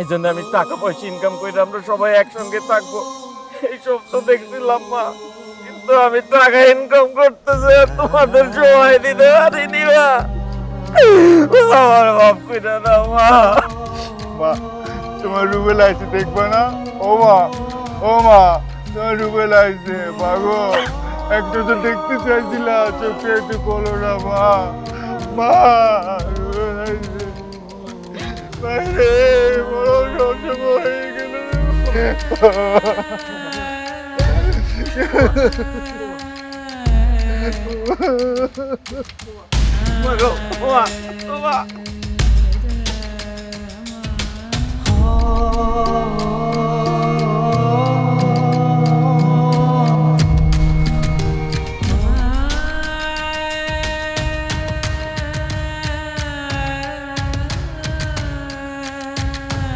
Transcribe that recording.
এই জন্য আমি টাকা পয়সা ইনকাম করে আমরা সবাই একসঙ্গে থাকবো এই স্বপ্ন দেখছিলাম মা। কিন্তু আমি টাকা ইনকাম করতেছে তোমাদের সময় দিতে পারিনি মা। আমার বাপ কইরা না মা। মা তোমার রুবেল আইছে দেখবা না? ও মা, ও মা, তোমার রুবেল আইছে। মাগো একটু তো দেখতে চাইছিলা, চোখে একটু বলো না মা। মা রুবেল আইছে। বাইরে বড় সহ্য হয়ে গেল। মা গো, মা, মা।